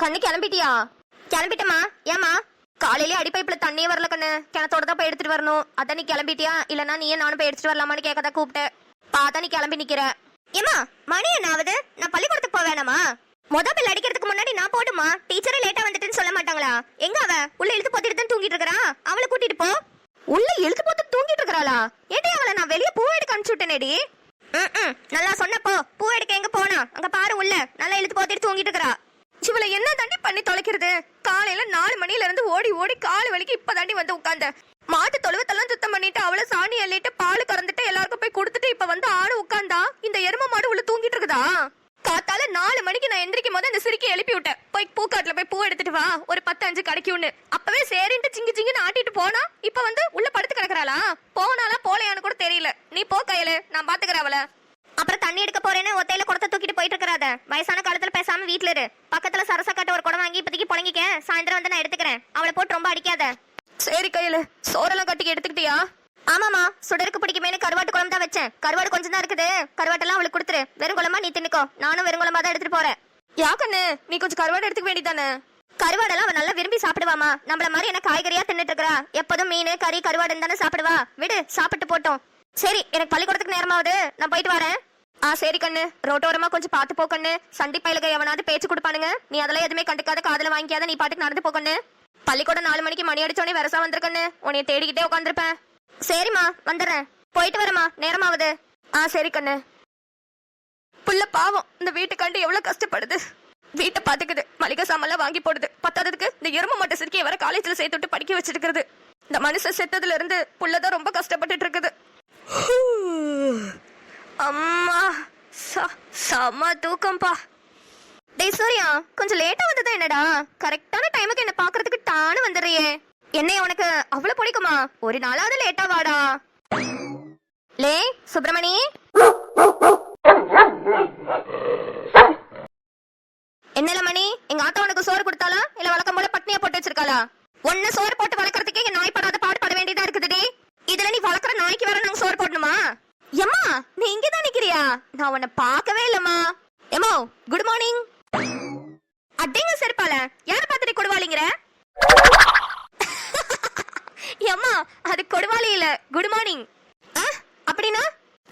கண்ணு கிளம்பிட்டியா? கிளம்பிட்டமா. ஏமா காலையிலே அடிப்பைப்புல தண்ணியே வரல கண்ணு, கிணத்தோட தான் போய் எடுத்துட்டு வரணும். அதான் நீ கிளம்பிட்டியா, இல்லன்னா நீயே நானும் போய் எடுத்துட்டு வரலாமான்னு கேட்கதான் கூப்பிட்டேன். பார்த்தா நீ கிளம்பி நிக்கிற. ஏமா மணி என்ன ஆகுது? நான் பள்ளிக்கூடத்துக்கு போக வேணாமா? பில் அடிக்கிறதுக்கு முன்னாடி நான் போடுமா? டீச்சரே லேட்டா வந்துட்டுன்னு சொல்ல மாட்டாங்களா? எங்க அவ உள்ள இழுத்து போத்திட்டு தான் தூங்கிட்டு இருக்கறா. அவளை கூட்டிட்டு போ. உள்ள இழுத்து போட்டு தூங்கிட்டு இருக்கறாளா? ஏடி அவளை நான் வெளிய பூ எடுக்க அனுப்பிச்சு விட்டேனேடி. நல்லா சொன்னப்போ பூ எடுக்க எங்க போனா? அங்க பாரு உள்ள நல்லா இழுத்து போத்திட்டு தூங்கிட்டு இருக்கறா. இவளை என்ன தாண்டி பண்ணி தொலைக்கிறது? காலையில 4 மணில இருந்து ஓடி ஓடி கால் வலிக்கு இப்ப தாண்டி வந்து உட்கார்ந்த. மாட்டு தொழுவத்தெல்லாம் சுத்தம் பண்ணிட்டு அவளை சாணி அள்ளிட்டு பால் கறந்துட்டு எல்லாருக்கும் போய் கொடுத்துட்டு இப்ப வந்து ஆடு உட்கார்ந்தா. இந்த எரும மாடு உள்ள தூங்கிட்டு இருக்குதா? காத்தால 4 மணிக்கு நான் எந்திரிக்கும் போது அந்த சிரிக்கி எழுப்பி விட்டேன், போய் பூக்காட்டுல போய் பூ எடுத்துட்டு வா, ஒரு 10-5 கிடைக்கும்னு. அப்பவே சரின்ட்டு சிங்கு சிங்குன்னு ஆட்டிட்டு போனா இப்ப வந்து உள்ள படுத்து கிடக்குறாளா? போனாலா போலையான்னு கூட தெரியல. நீ போ கையில, நான் பாத்துக்கிறேன் அவளை. அப்புறம் தண்ணி எடுக்க போறேன்னு ஒத்தையில குடத்தை தூக்கிட்டு போயிட்டு இருக்கிறாத. வயசான காலத்துல பேசாம வீட்டுல இரு. பக்கத்துல சரசா கட்ட ஒரு குடம் வாங்கி இப்போதைக்கு புழங்கிக்க. சாயந்தரம் வந்து நான் எடுத்துக்கிறேன். அவளை போட்டு ரொம்ப அடிக்காத. சரி கையில. சோறெல்லாம் கட்டிக்கு எடுத்துக்கிட்டியா? ஆமாமா, சுடருக்கு பிடிக்குமேனு கருவாட்டு குழம்பு தான் வச்சேன். கருவாடு கொஞ்சம் தான் இருக்குது. கருவாட்டெல்லாம் அவளுக்கு கொடுத்துரு. வெறும் குழம்பா நீ தின்னுக்கோ. நானும் வெறும் குழம்பா தான் எடுத்துட்டு போறேன். யாக்கண்ணு நீ கொஞ்சம் கருவாடு எடுத்துக்க வேண்டியதானே? கருவாடெல்லாம் அவன் நல்லா விரும்பி சாப்பிடுவாமா. நம்மள மாதிரி என்ன காய்கறியா தின்னுட்டு இருக்கா? எப்போதும் மீன் கறி கருவாடு தானே சாப்பிடுவா. விடு, சாப்பிட்டு போட்டோம். சரி, எனக்கு பள்ளிக்கூடத்துக்கு நேரமாவது, நான் போயிட்டு வரேன். சரி கண்ணு, ரோட்டோரமா கொஞ்சம் பாத்து போக்கண்ணு. சண்டி பயிலுக்கு எவனாவது பேச்சு கொடுப்பானுங்க, நீ அதெல்லாம் எதுவுமே கண்டுக்காத, காதல வாங்கிக்காத, நீ பாட்டுக்கு நடந்து போக்கண்ணு. பள்ளிக்கூடம் 4 மணிக்கு மணி அடிச்சோடனே வரசா வந்திருக்கண்ணு. உன்னைய தேடிக்கிட்டே உட்காந்துருப்பேன். சரிம்மா, வந்துடுறேன். போயிட்டு வரமா, நேரமாவது. சரி கண்ணு. புள்ள பாவம் இந்த வீட்டுக்காண்டி எவ்வளவு கஷ்டப்படுது. வீட்டை பாத்துக்குது, மளிகை சாமெல்லாம் வாங்கி போடுது. பத்தாததுக்கு இந்த எரும மாட்டை சிரிக்கிய வர காலேஜ்ல சேர்த்து விட்டு படிக்க வச்சிருக்கிறது. இந்த மனுஷன் செத்ததுல இருந்து புள்ளதான் ரொம்ப கஷ்டப்பட்டுட்டு இருக்குது. அம்மா செம தூக்கம்பா. டேய் சூர்யா, கொஞ்சம் லேட்டா வந்ததா என்னடா? கரெக்டான டைமுக்கு என்ன பாக்குறதுக்கு டானு வந்துடுறியே. என்னைய உனக்கு அவ்வளவு பிடிக்குமா? ஒரு நாளாவது லேட்டா வாடா. லே சுப்பிரமணி, என்னல மணி, எங்க ஆத்தா உனக்கு சோறு கொடுத்தாளா இல்ல வழக்கம் போல பட்னியா போட்டு வச்சிருக்காளா? ஒன்னு சோறு போட்டு வளர்க்கறதுக்கே நாய் படாத பாடு பட வேண்டியதா இருக்குதுடி. இதுல நீ வளர்க்குற நாய்க்கு வேற நாங்க சோறு போடணுமா? எம்மா நீ இங்கதான் நிக்கிறியா? நான் உன்னை பார்க்கவே இல்லம்மா. எம்மோ குட் மார்னிங். அடிங்க செருப்பால யார பாத்துட்டு கொடுவாளிங்கிற? எம்மா அது கொடுவாளி இல்ல, குட் மார்னிங். அப்படின்னா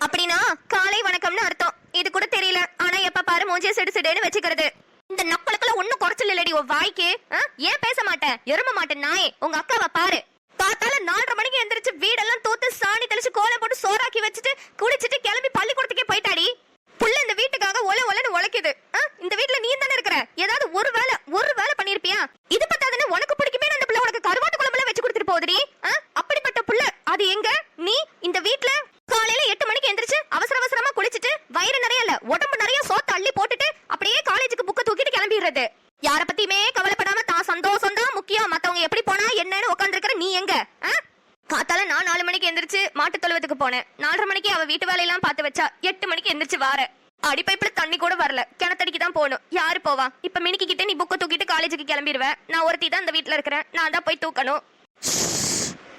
அப்படின்னா காலை வணக்கம்னு அர்த்தம். இது கூட தெரியல. ஆனா எப்ப பாரு மூஞ்சிய செடு செடுன்னு வச்சுக்கிறது. இந்த நப்பலுக்குள்ள ஒண்ணும் குறைச்சல் இல்லடி உன் வாய்க்கு. ஏன் பேச மாட்டேன்? எரும மாட்டேன் நாயே. உங்க அக்காவை பாரு, காத்தால 4:30 மணிக்கு எந்திரிச்சு வீடெல்லாம் தூத்து சாணி தெளிச்சு கோலம் போட்டு சோறாக்கி வச்சுட்டு குளிச்சுட்டு கிளம்பி பள்ளிக்கூடத்துக்கே போயிட்டாடி. புள்ள இந்த வீட்டுக்காக ஒலன்னு உழைக்குது. இந்த வீட்டுல நீ தானே இருக்கிற, ஏதாவது ஒரு வேலை பண்ணிருப்பியா? இது பத்தாதுன்னு உனக்கு பிடிக்குமே அந்த புள்ள உனக்கு கருவாட்டு குழம்புல வச்சு கொடுத்துட்டு போகுதுடி. அப்படிப்பட்ட புள்ள அது எங்க? நீ இந்த வீட்டுல காலையில 8 மணிக்கு எந்திரிச்சு அவசர அவசரமா குளிச்சுட்டு வயிறு நிறைய இல்ல உடம்பு நிறைய சோத்து அள்ளி போட்டுட்டு அப்படியே காலேஜுக்கு புக்க தூக்கிட்டு கிளம்பிடுறது. யார பத்தியுமே கவலைப்படாம தான் சந்தோஷம் தான் முக்கியம், மத்தவங்க எப்படி போனா என்னன்னு உட்கார்ந்து இருக்கிற நீ எங்க? காத்தால நான் 4 மணிக்கு எந்திரிச்சு மாட்டு தொழுவத்துக்கு போனேன். 4:30 மணிக்கு அவ வீட்டு வேலையெல்லாம் பார்த்து வச்சா. 8 மணிக்கு எந்திரிச்சு வார. அடிப்பைப்புல தண்ணி கூட வரல, கிணத்தடிக்கு தான் போகணும். யாரு போவா? இப்ப மினிக்கிட்டே நீ புக்க தூக்கிட்டு காலேஜுக்கு கிளம்பிடுவேன். நான் ஒருத்தி தான் இந்த வீட்டுல இருக்கிறேன், நான் தான் போய் தூக்கணும்.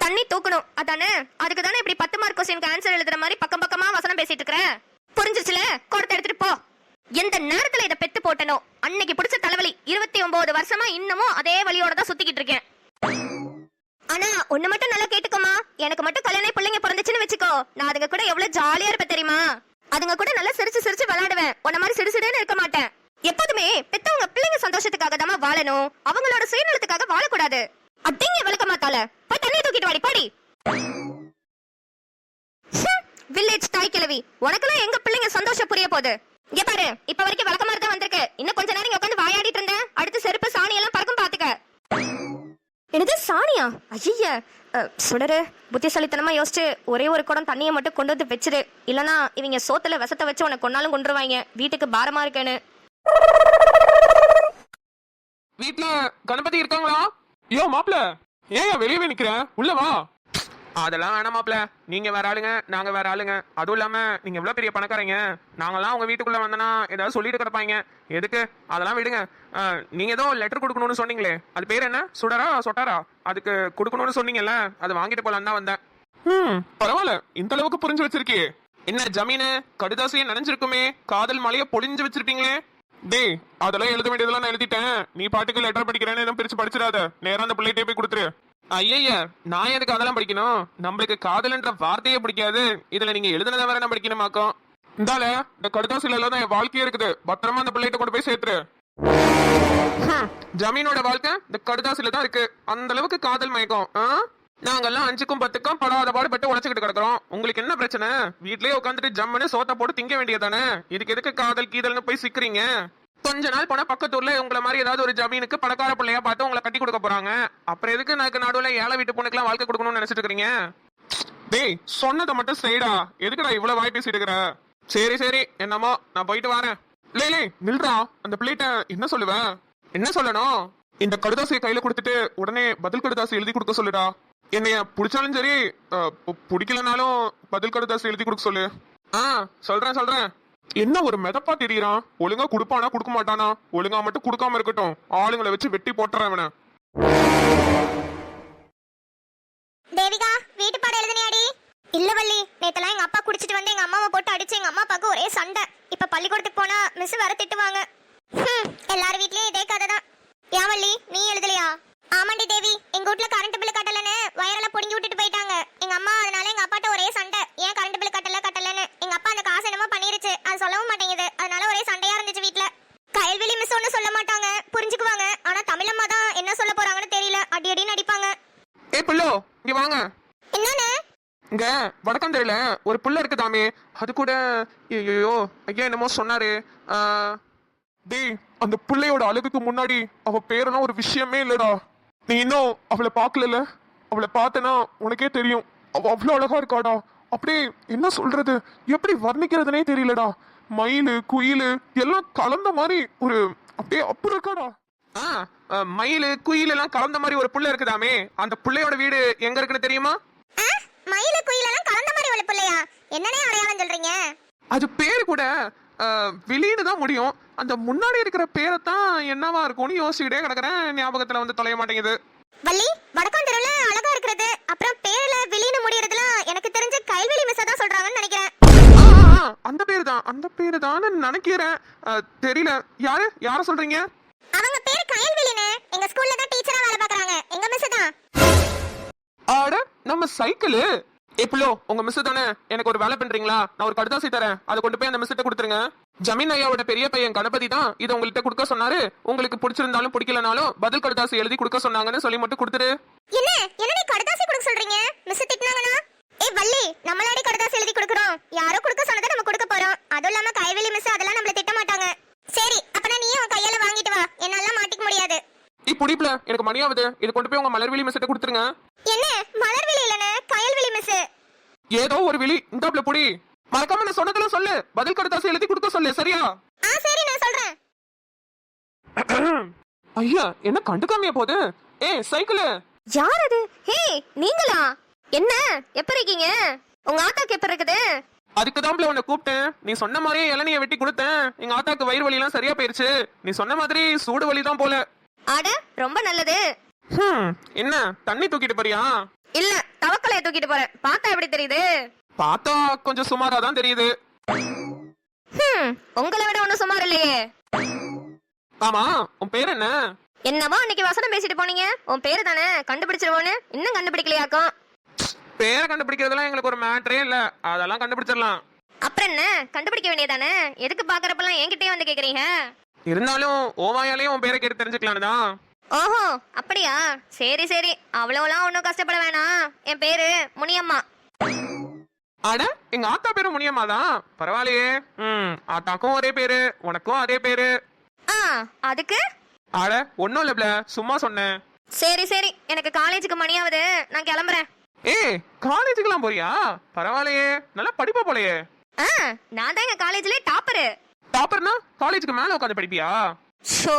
தண்ணி தூக்கணும் அதானே? அதுக்கு தானே இப்படி 10 மார்க் கொஸ்டினுக்கு ஆன்சர் எழுதுற மாதிரி பக்கம் பக்கமா வசனம் பேசிட்டு இருக்கிறேன். புரிஞ்சிச்சுல? குடத்தை எடுத்துட்டு போ. எந்த நேரத்துல இதை பெத்து போட்டனோ அன்னைக்கு பிடிச்ச தலைவலி. 29 வருஷமா இன்னமும் அதே வலியோட தான் சுத்திக்கிட்டு இருக்கேன். ஆனா ஒண்ணு மட்டும் நல்லா கேட்டுக்கோமா, எனக்கு மட்டும் கல்யாண பிள்ளைங்க பிறந்துச்சுன்னு வச்சுக்கோ, நான் அதுங்க கூட எவ்வளவு ஜாலியா இருப்பேன் தெரியுமா? அதுங்க கூட நல்லா சிரிச்சு சிரிச்சு விளையாடுவேன். உன்ன மாதிரி சிரிச்சுடேன்னு இருக்க மாட்டேன். எப்போதுமே பெத்தவங்க பிள்ளைங்க சந்தோஷத்துக்காக தான் வாழணும், அவங்களோட சுயநலத்துக்காக வாழக்கூடாது. அப்படிங்க விளக்க மாத்தால போய் தண்ணியை தூக்கிட்டு வாடி போடி. வில்லேஜ் தாய் கிழவி, உனக்கெல்லாம் எங்க பிள்ளைங்க சந்தோஷம் புரிய போகுது? இங்க பாரு, இப்ப வரைக்கும் வழக்க மாதிரி தான் வந்திருக்கு. இன்னும் கொஞ்ச நேரம் உட்காந்து வாயாடிட்டு இருந்தேன். அடுத்து செருப்பு சாணி எல்லாம் பறக்கும் பாத்துக்க. என்னது சாணியா? ஐய சுடரு, புத்திசாலித்தனமா யோசிச்சு ஒரே ஒரு குடம் தண்ணியை மட்டும் கொண்டு வந்து வச்சிரு. இல்லனா இவங்க சோத்துல விஷத்தை வச்சு உனக்கு கொன்னாலும் கொண்டுருவாங்க. வீட்டுக்கு பாரமா இருக்கேன்னு. வீட்டுல கணபதி இருக்காங்களா? ஐயோ மாப்பிள, ஏன் வெளியவே நிக்கிறேன்? உள்ள வா. அதெல்லாம் வேணாம் மாப்பிள, நீங்க வேற ஆளுங்க, நாங்க வேற ஆளுங்க. அதுவும் இல்லாம நீங்க எவ்வளவு பெரிய பணக்காரங்க. நாங்கெல்லாம் உங்க வீட்டுக்குள்ள வந்தனா ஏதாவது சொல்லிட்டு கிடப்பாங்க. எதுக்கு? அதெல்லாம் விடுங்க. நீங்க ஏதோ லெட்டர் கொடுக்கணும்னு சொன்னீங்களே, அது பேர் என்ன? சுடரா சொட்டாரா? அதுக்கு கொடுக்கணும்னு சொன்னீங்கல்ல, அது வாங்கிட்டு போலான்னு தான் வந்தேன். பரவாயில்ல, இந்த அளவுக்கு புரிஞ்சு வச்சிருக்கே. என்ன ஜமீனு கடுதாசியை நினைஞ்சிருக்குமே, காதல் மலைய பொழிஞ்சு வச்சிருப்பீங்களே. டேய் அதெல்லாம் எழுத வேண்டியதெல்லாம் நான் எழுதிட்டேன். நீ பாட்டுக்கு லெட்டர் படிக்கிறேன்னு எதுவும் பிரிச்சு படிச்சிடாத. நேரா அந்த பிள்ளைகிட்டே போய் கொடுத்துரு. ஐயய்ய, நான் எதுக்கு அதெல்லாம் படிக்கணும்? நம்மளுக்கு காதல்ன்ற வார்த்தையே பிடிக்காது. இதுல நீங்க எழுதுனதை வேற நான் படிக்கணுமாக்கும். இந்தால இந்த கடுதாசில எல்லாம் தான் என் வாழ்க்கையே இருக்குது. பத்திரமா அந்த பிள்ளைகிட்ட கொண்டு போய் சேர்த்துரு. ஜமீனோட வாழ்க்கை இந்த கடுதாசில தான் இருக்கு. அந்த அளவுக்கு காதல் மயக்கம். நாங்கெல்லாம் 5க்கும் 10க்கும் படாத பாடுபட்டு உழைச்சுக்கிட்டு கிடக்குறோம். உங்களுக்கு என்ன பிரச்சனை? வீட்லயே உட்காந்துட்டு ஜம்முன்னு சோத்த போட்டு திங்க வேண்டியதானே. இதுக்கு எதுக்கு காதல் கீதல்னு போய் சிக்கிறீங்க? கொஞ்ச நாள் போனா பக்கத்தூர்ல உங்களை மாதிரி ஏதாவது ஒரு ஜமீனுக்கு பணக்கார பிள்ளையா பார்த்து உங்களை கட்டி கொடுக்க போறாங்க. அப்புறம் எதுக்கு எனக்கு நடுவுல ஏழை வீட்டு பொண்ணுக்கெல்லாம் வாழ்க்கை கொடுக்கணும்னு நினைச்சிட்டு இருக்கீங்க? டேய் சொன்னதை மட்டும் செய்டா. எதுக்குடா இவ்வளவு வாய் பேசிட்டு இருக்கிற? சரி சரி என்னமோ, நான் போயிட்டு வரேன். லே நில்றா. அந்த பிள்ளைகிட்ட என்ன சொல்லுவேன்? என்ன சொல்லணும்? இந்த கடுதாசியை கையில கொடுத்துட்டு உடனே பதில் கடுதாசி எழுதி கொடுக்க சொல்லுடா. என்னைய பிடிச்சாலும் சரி, பிடிக்கலனாலும் பதில் கடுதாசி எழுதி கொடுக்க சொல்லு. சொல்றேன். என்ன ஒரு மெதப்பா தெரியறான்? ஒழுங்கா கொடுப்பானா கொடுக்க மாட்டானா? ஒழுங்கா மட்டும் கொடுக்காம இருக்கட்டும். ஆளுங்களை வச்சு வெட்டி போட்டுறேன் அவனை. தேவிகா, வீட்டு பாடம் எழுதுனியாடி? இல்ல வள்ளி, நேத்தெல்லாம் எங்க அப்பா குடிச்சிட்டு வந்து எங்க அம்மாவை போட்டு அடிச்சு எங்க அம்மா அப்பாவுக்கு ஒரே சண்டை. இப்ப பள்ளிக்கூடத்துக்கு போனா மிஸ் வர திட்டுவாங்க. எல்லார் வீட்லயும் இதே கதை தான். ஏன் வள்ளி, நீ எழுதலையா? ஆமாண்டி தேவி, எங்க வீட்ல கரண்ட் பில் கட்டலன்னு வயரெல்லாம் புடுங்கி விட்டுட்டு போயிட்டாங்க எங்க அம்மா. அதனால எங்க அப்பாட்ட ஒரே சண்டை. ஏன் கரண்ட் பில் கட்டலன்னு. எங்க அப்பா அந்த காசு என்னமோ பண்ணிருச்சு, அது சொல்லவும் மாட்டேங்குது. அதனால ஒரே சண்டையா இருந்துச்சு வீட்ல. கயல்விழி மிஸ் ஒன்னு சொல்ல மாட்டாங்க, புரிஞ்சுக்குவாங்க. ஆனா தமிழம்மா தான் என்ன சொல்ல போறாங்கன்னு தெரியல. அடி அடின்னு அடிப்பாங்க. ஏ புள்ளோ, இங்க வாங்க. என்னன்னு? இங்க வடக்கந்தரையில ஒரு புள்ள இருக்குதாமே, அது கூட ஐயோ ஐயா என்னமோ சொன்னாரு. டேய் அந்த பிள்ளையோட அழகுக்கு முன்னாடி அவ பேரெல்லாம் ஒரு விஷயமே இல்லடா. நீ இன்னும் அவளை பார்க்கல. அவளை பார்த்தனா உனக்கே தெரியும். அவ அவ்வளோ அழகா இருக்காடா. அப்படியே என்ன சொல்றது, எப்படி வர்ணிக்கிறதுனே தெரியலடா. மயிலு குயிலு எல்லாம் கலந்த மாதிரி ஒரு அப்படியே அப்படி இருக்காடா. மயிலு குயில் எல்லாம் கலந்த மாதிரி ஒரு புள்ள இருக்குதாமே, அந்த புள்ளையோட வீடு எங்க இருக்குன்னு தெரியுமா? மயிலு குயில் எல்லாம் கலந்த மாதிரி ஒரு புள்ளையா? என்னனே அடையாளம் சொல்றீங்க? அது பேர் கூட வெளியிடு தான் முடியும். அந்த முன்னாடி இருக்கிற பேரை தான் என்னவா இருக்கும்னு யோசிச்சுக்கிட்டே கிடக்குறேன். ஞாபகத்துல வந்து தொலைய மாட்டேங்குது. வள்ளி, வடக்காந்தெருவுல அழகா இருக்கிறது அப்புறம் பேர்ல விழின்னு முடியறதுலாம் எனக்கு தெரிஞ்ச கைல்வெளி மிஸ் தான் சொல்றாங்கன்னு நினைக்கிறேன். அந்த பேரு தான் நினைக்கிறேன். தெரியல. யார சொல்றீங்க? அவங்க பேர் கயல்வெளின்னு. எங்க ஸ்கூல்ல தான் டீச்சரா வேலை பார்க்கறாங்க. எங்க மிஸ் தான். ஆட நம்ம சைக்கிள். எப்பலோ உங்க மிஸ் தானே? எனக்கு ஒரு வேலை பண்றீங்களா? நான் ஒரு கடுதாசி தரேன், அதை கொண்டு போய் அந்த மிஸ்கிட்ட கொடுத்துருங்க. ஜமீன் ஐயாவோட பெரிய பையன் கணபதி தான் இதை உங்கள்கிட்ட கொடுக்க சொன்னாரு. உங்களுக்கு பிடிச்சிருந்தாலும் பிடிக்கலனாலும் பதில் கடுதாசி எழுதி கொடுக்க சொன்னாங்கன்னு சொல்லி மட்டும் கொடுத்துரு. என்ன நீ கடுதாசி கொடுக்க சொல்றீங்க? மிஸ் திட்டினாங்கனா? ஏய் வள்ளி, நம்மளாடி கடுதாசி எழுதி கொடுக்கறோம். யாரோ கொடுக்க சொன்னதை நம்ம கொடுக்க போறோம். அதுவும் இல்லாம கைவெளி மிஸ் அதெல்லாம் நம்மள திட்ட மாட்டாங்க. சரி, அப்பனா நீ உன் கையால வாங்கிட்டு வா. என்னால மாட்டிக்க முடியாது. புடிப்புல எனக்கு மணியாவது. இது கொண்டு போய் உங்க மலர்விழி மிஸ்கிட்ட கொடுத்துருங்க. என்ன மலர்விழி இல்லனே, கயல்விழி மிஸ். ஏதோ ஒரு விழி. இந்தாப்ல புடி. மறக்காம நான் சொன்னதெல்லாம் சொல்லு. பதில் கடுதாசி எழுதி கொடுக்க சொல்லு, சரியா? சரி, நான் சொல்றேன். ஐயா என்ன கண்டுக்காமையா போகுது? சைக்கிள் யார் அது? ஹே நீங்களா? என்ன எப்ப இருக்கீங்க? உங்க ஆத்தாக்கு எப்ப இருக்குது? அதுக்கு தான் உன்னை கூப்பிட்டேன். நீ சொன்ன மாதிரியே இளநியை வெட்டி கொடுத்தேன். எங்க ஆத்தாக்கு வயிறு வலி எல்லாம் சரியா போயிருச்சு. நீ சொன்ன மாதிரி சூடு வலி தான் போல. ஆட ரொம்ப நல்லது. என்ன தண்ணி தூக்கிட்டு போறியா? இல்ல தவக்கலைய தூக்கிட்டு போறேன். பார்த்தா எப்படி தெரியுது? பார்த்தா கொஞ்சம் சுமாரா தான் தெரியுது. உங்களை விட ஒண்ணும் சுமார் இல்லையே. ஆமா, உன் பேர் என்ன? என்னவோ அன்னைக்கு வசனம் பேசிட்டு போனீங்க. உன் பேரு தானே, கண்டுபிடிச்சிருவோன்னு. இன்னும் கண்டுபிடிக்கலையாக்கும். பேரை கண்டுபிடிக்கிறதுலாம் எங்களுக்கு ஒரு மேட்டரே இல்ல. அதெல்லாம் கண்டுபிடிச்சிடலாம். அப்புறம் என்ன, கண்டுபிடிக்க வேண்டியதானே? எதுக்கு பாக்குறப்பெல்லாம் என்கிட்டயே வந்து கேக்குறீங்க? இருந்தாலும் ஓவாயாலையும் உன் பேரை கேட்டு தெரிஞ்சுக்கலான்னு தான். ஓஹோ அப்படியா? சரி சரி, அவ்வளவுலாம் ஒன்னும் கஷ்டப்பட வேணாம். என் பேரு முனியம்மா. அட எங்க ஆத்தா பேரு முனியம்மா தான். பரவாயில்லையே. ஆத்தாக்கும் ஒரே பேரு, உனக்கும் அதே பேரு. அதுக்கு அட ஒன்னும் இல்ல, சும்மா சொன்னேன். சரி சரி, எனக்கு காலேஜுக்கு மணியாவது, நான் கிளம்புறேன். காலேஜுக்குலாம் போறியா? பரவாயில்லையே, நல்லா படிப்பா போலையே. நான் தான் எங்க காலேஜ்ல டாப்பரு. டாப்பர்னா காலேஜுக்கு மேல உட்காந்து படிப்பியா? ஷோ,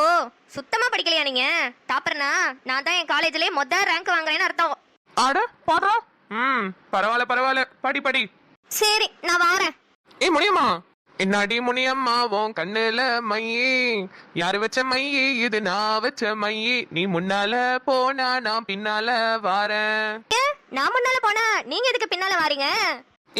சுத்தமா படிக்கலையா நீங்க? டாப்பர்னா நான் தான் என் காலேஜ்லயே மொத ரேங்க் வாங்குறேன்னு அர்த்தம். அட பாடுறா. பரவாயில்ல, படி படி. சரி, நான் வாரேன். முனியம்மா, என்னடி முனியம்மா உன் கண்ணுல மையி? யாரு வச்ச மையி இது? நான் வச்ச மையி. நீ முன்னால போனா நான் பின்னால வாரேன். நான் முன்னால போனா நீங்க எதுக்கு பின்னால வாரீங்க?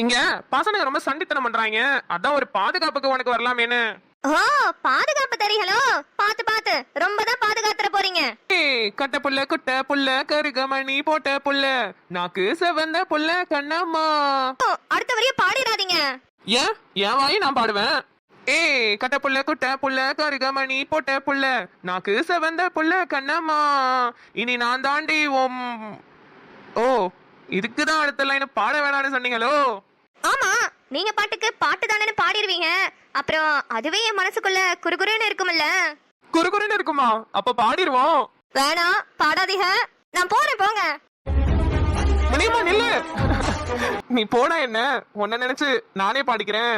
இங்க பசங்க ரொம்ப சண்டித்தனம் பண்றாங்க. அதான் ஒரு பாதுகாப்புக்கு உனக்கு வரலாமேன்னு. ஓ பாதுகாப்பு தெரியுங்களோ? பாத்து பாத்து ரொம்ப தான் பாதுகாத்துற போறீங்க. ஏய், கட்ட புள்ள குட்ட புள்ள கருகமணி போட்ட புள்ள நாக்கு செவந்த புள்ள கண்ணம்மா. ஓ, அடுத்த வரைய பாடிடாதீங்க. ஏன் என் வாய் நான் பாடுவேன். ஏய், கட்ட புள்ள குட்ட புள்ள கருகமணி போட்ட புள்ள நாக்கு செவந்த புள்ள கண்ணம்மா. இனி நான் தாண்டி ஓ, இதுக்குதான் அடுத்த லைன் பாட வேணாம்னு சொன்னீங்களோ? ஆமா, நீங்க பாட்டுக்கு பாட்டு தானே பாடிடுவீங்க. அப்புறம் அதுவே என் மனசுக்குள்ள குறுகுறுன்னு இருக்கும்ல. குறுகுறுன்னு இருக்குமா? அப்ப பாடிடுவோம். வேணாம், பாடாதீங்க. நான் போறேன், போங்க. முடியுமா? நில்லு. நீ போனா என்ன, உன்ன நினைச்சு நானே பாடிக்கிறேன்.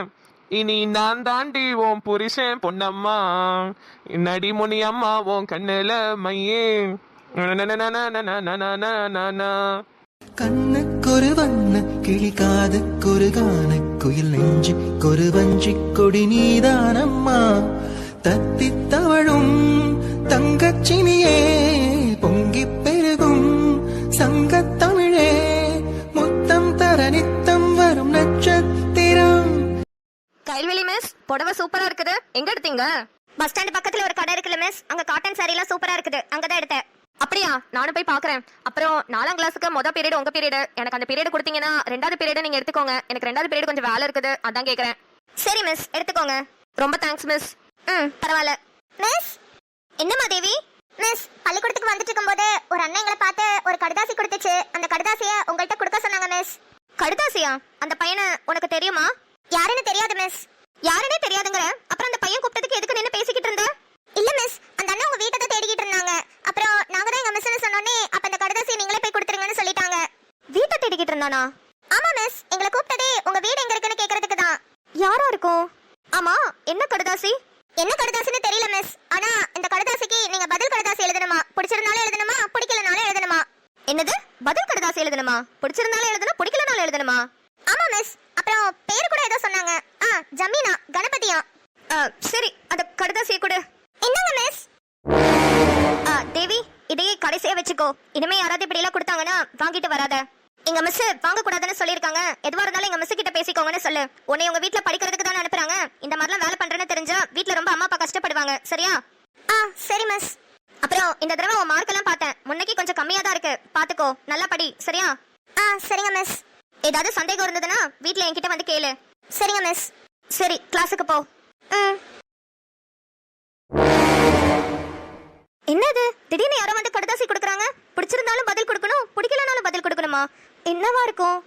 இனி நான் தாண்டி ஓம் புருஷன் பொன்னம்மா நடி முனி அம்மா ஓம் கண்ணுல மையே. கண்ணுக்கொரு வண்ண கிளி காதுக்கொரு கான குயில் நெஞ்சுக்கொரு வஞ்சி கொடி நீதானம்மா தத்தி தவழும் தங்கச்சினியே பொங்கி பெருகும் சங்கத்தமிழே முத்தம் தர நித்தம் வரும் நட்சத்திரம். கைல்வெளி மிஸ், புடவை சூப்பரா இருக்குது. எங்க எடுத்தீங்க? பஸ் ஸ்டாண்ட் பக்கத்துல ஒரு கடை இருக்குல்ல மிஸ், அங்க காட்டன் சாரி எல்லாம் சூப்பரா இருக்குது, அங்கதான் எடுத்தேன். அப்படியா? நானும் போய் பாக்குறேன். அப்புறம் 4ஆம் கிளாஸுக்கு மொதல் பீரியட் உங்க பீரியட். எனக்கு அந்த பீரியட் கொடுத்தீங்கன்னா 2வது பீரியட் நீங்க எடுத்துக்கோங்க. எனக்கு 2வது பீரியட் கொஞ்சம் வேலை இருக்குது, அதான் கேக்குறேன். சரி மிஸ், எடுத்துக்கோங்க. ரொம்ப தேங்க்ஸ் மிஸ். பரவாயில்ல மிஸ். என்னம்மா தேவி? மிஸ், பள்ளிக்கூடத்துக்கு வந்துட்டு இருக்கும்போது ஒரு அண்ணன் எங்களை பார்த்து ஒரு கடுதாசி கொடுத்துச்சு. அந்த கடுதாசிய உங்கள்கிட்ட கொடுக்க சொன்னாங்க மிஸ். கடுதாசியா? அந்த பையனை உனக்கு தெரியுமா? யாருன்னு தெரியாது மிஸ். யாருன்னே தெரியாதுங்கிற, அப்புறம் அந்த பையன் கூப்பிட்டதுக்கு எதுக்கு நின்னு பேசிக்கிட்டு இருந்த? இல்ல மிஸ், அந்த அண்ணன் உங்க வீட்டை தான் தேடிக்கிட்டு இருந்தாங்க. அப்புறம் நாங்க தான் எங்க மிஸ்னு சொன்னோனே அப்ப அந்த கடுதாசியை நீங்களே போய் கொடுத்துருங்கன்னு சொல்லிட்டாங்க. வீட்டை தேடிக்கிட்டு இருந்தானா? ஆமா மிஸ், எங்களை கூப்பிட்டதே உங்க வீடு எங்க இருக்குன்னு கேக்குறதுக்கு தான். யாரா இருக்கும்? ஆமா, என்ன கடுதாசி? என்ன கடுதாசின்னு தெரியல மிஸ். ஆனா இந்த கடுதாசிக்கு நீங்க பதில் கடுதாசி எழுதணுமா? பிடிச்சிருந்தாலும் எழுதணுமா, பிடிக்கலனாலும் எழுதணுமா? என்னது? பதில் கடுதாசி எழுதணுமா? பிடிச்சிருந்தாலும் எழுதணும், பிடிக்கலனாலும் எழுதணுமா? ஆமா மிஸ். அப்புறம் பேர் கூட ஏதோ சொன்னாங்க. ஜமீனா, கணபதியா. சரி, அந்த கடுதாசியை கொடு. என்னங்க மிஸ்? தேவி, இதையே கடைசியா வச்சுக்கோ. இனிமே யாராவது இப்படி எல்லாம் கொடுத்தாங்கன்னா வாங்கிட்டு வராத. எங்க மிஸ் வாங்க கூடாதுன்னு சொல்லிருக்காங்க. எதுவா இருந்தாலும் எங்க மிஸ் கிட்ட பேசிக்கோங்கன்னு சொல்லு. உன்னை உங்க வீட்ல படிக்கிறதுக்கு தானே அனுப்புறாங்க. இந்த மாதிரிலாம் வேலை பண்றேன்னு தெரிஞ்சா வீட்ல ரொம்ப அம்மா அப்பா கஷ்டப்படுவாங்க. சரியா? சரி மிஸ். அப்புறம் இந்த தடவை உன் மார்க் எல்லாம் பார்த்தேன், முன்னைக்கு கொஞ்சம் கம்மியா தான் இருக்கு. பாத்துக்கோ, நல்லா படி. சரியா? சரிங்க மிஸ். ஏதாவது சந்தேகம் இருந்ததுன்னா வீட்ல என்கிட்ட வந்து கேளு. சரிங்க மிஸ். சரி, கிளாஸுக்கு போ. என்னது, திடீர்னு யாரோ வந்து கடுதாசி கொடுக்குறாங்க? பிடிச்சிருந்தாலும் பதில் கொடுக்கணும், பிடிக்கலனாலும் பதில் கொடுக்கணுமா? என்னவா இருக்கும்?